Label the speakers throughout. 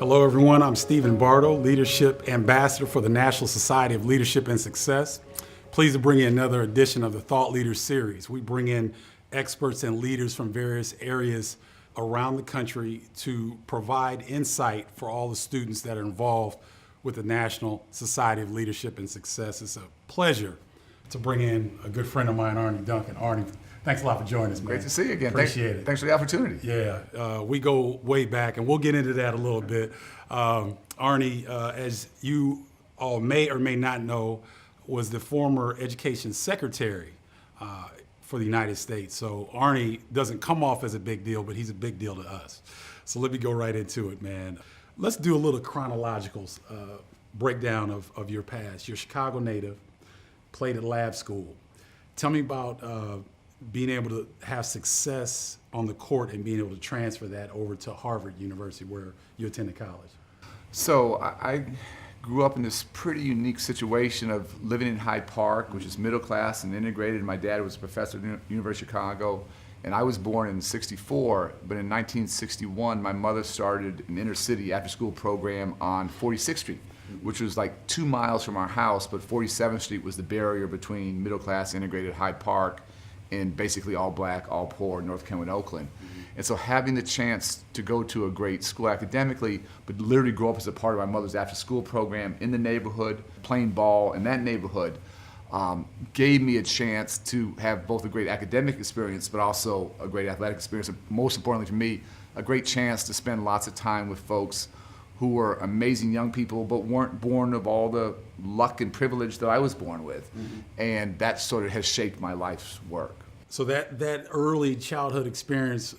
Speaker 1: Hello, everyone. I'm Stephen Bardo, Leadership Ambassador for the National Society of Leadership and Success. Pleased to bring you another edition of the Thought Leaders Series. We bring in experts and leaders from various areas around the country to provide insight for all the students that are involved with the National Society of Leadership and Success. It's a pleasure to bring in a good friend of mine, Arne Duncan. Arne, thanks a lot for joining us, man.
Speaker 2: Great to see you again.
Speaker 1: Appreciate it.
Speaker 2: Thanks for the opportunity.
Speaker 1: Yeah, we go way back, and we'll get into that a little bit. Arne, as you all may or may not know, was the former education secretary for the United States. So Arne doesn't come off as a big deal, but he's a big deal to us. So let me go right into it, man. Let's do a little chronological breakdown of your past. You're a Chicago native, played at lab school. Tell me about being able to have success on the court and being able to transfer that over to Harvard University, where you attended college.
Speaker 2: So I grew up in this pretty unique situation of living in Hyde Park, which is middle class and integrated. My dad was a professor at the University of Chicago, and I was born in '64, but in 1961, my mother started an inner city after school program on 46th Street, which was like 2 miles from our house, but 47th Street was the barrier between middle class integrated Hyde Park and basically all black, all poor North Kenwood, Oakland. And so having the chance to go to a great school academically, but literally grow up as a part of my mother's after school program in the neighborhood, playing ball in that neighborhood, gave me a chance to have both a great academic experience, but also a great athletic experience, and most importantly for me, a great chance to spend lots of time with folks who were amazing young people, but weren't born of all the luck and privilege that I was born with. And that sort of has shaped my life's work.
Speaker 1: So that early childhood experience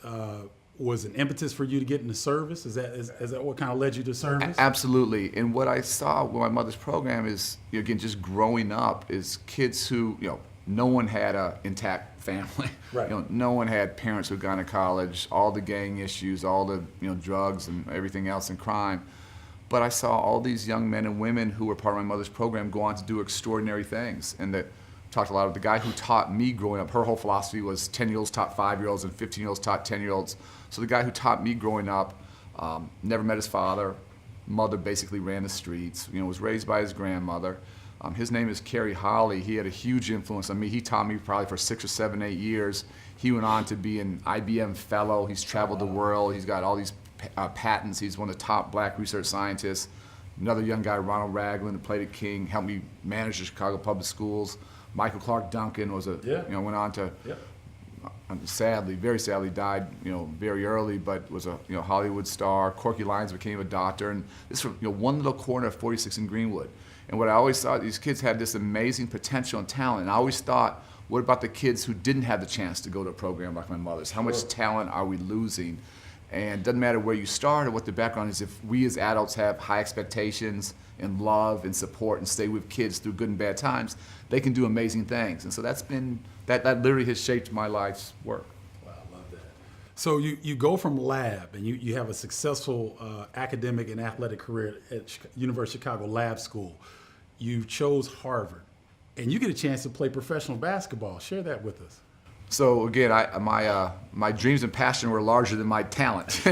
Speaker 1: was an impetus for you to get into service? Is that what kind of led you to service?
Speaker 2: Absolutely. And what I saw with my mother's program is, again, just growing up, is kids who, no one had an intact family.
Speaker 1: Right.
Speaker 2: No one had parents who'd gone to college, all the gang issues, all the drugs and everything else and crime. But I saw all these young men and women who were part of my mother's program go on to do extraordinary things. And that talked a lot of the guy who taught me growing up. Her whole philosophy was 10-year-olds taught 5-year-olds and 15-year-olds taught 10-year-olds. So the guy who taught me growing up never met his father. Mother basically ran the streets. Was raised by his grandmother. His name is Kerry Holly. He had a huge influence on me. He taught me probably for 6 or 7, 8 years. He went on to be an IBM fellow. He's traveled the world. He's got all these patents. He's one of the top black research scientists. Another young guy, Ronald Ragland, who played at King, helped me manage the Chicago public schools. Michael Clark Duncan was went on to, sadly, very sadly died, very early, but was a, Hollywood star. Corky Lyons became a doctor, and this was, one little corner of 46 in Greenwood. And what I always thought, these kids had this amazing potential and talent, and I always thought, what about the kids who didn't have the chance to go to a program like my mother's? How much talent are we losing? And it doesn't matter where you start or what the background is, if we as adults have high expectations and love and support and stay with kids through good and bad times, they can do amazing things. And so that literally has shaped my life's work.
Speaker 1: Wow, I love that. So you go from lab and you have a successful academic and athletic career at University of Chicago Lab School. You chose Harvard and you get a chance to play professional basketball. Share that with us.
Speaker 2: So again, my dreams and passion were larger than my talent.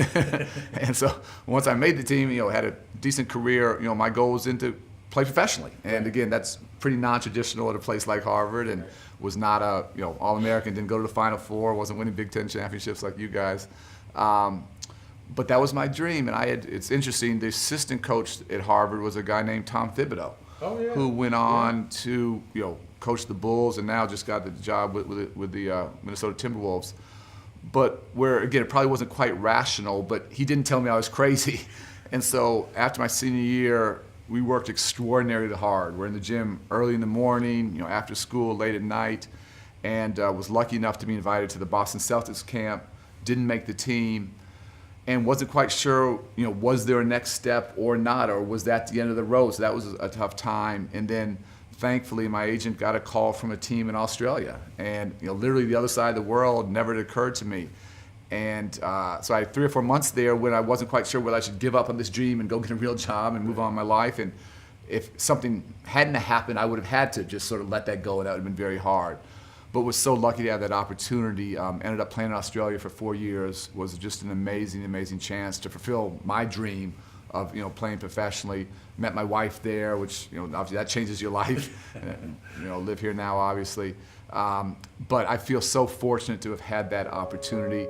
Speaker 2: And so once I made the team, had a decent career, my goal was to play professionally. And again, that's pretty non-traditional at a place like Harvard, and was not a All-American, didn't go to the Final Four, wasn't winning Big Ten championships like you guys. But that was my dream, and it's interesting, the assistant coach at Harvard was a guy named Tom Thibodeau, who went on to coach the Bulls and now just got the job with the Minnesota Timberwolves. But where, again, it probably wasn't quite rational, but he didn't tell me I was crazy. And so after my senior year, we worked extraordinarily hard. We're in the gym early in the morning, after school, late at night, and was lucky enough to be invited to the Boston Celtics camp, didn't make the team, and wasn't quite sure, was there a next step or not, or was that the end of the road? So that was a tough time. And then thankfully, my agent got a call from a team in Australia, and literally the other side of the world, never had occurred to me. And so I had 3 or 4 months there when I wasn't quite sure whether I should give up on this dream and go get a real job and move on in my life. And if something hadn't happened, I would have had to just sort of let that go, and that would have been very hard. But was so lucky to have that opportunity. Ended up playing in Australia for 4 years. Was just an amazing, amazing chance to fulfill my dream of playing professionally. Met my wife there, which obviously that changes your life. And, live here now, obviously. But I feel so fortunate to have had that opportunity.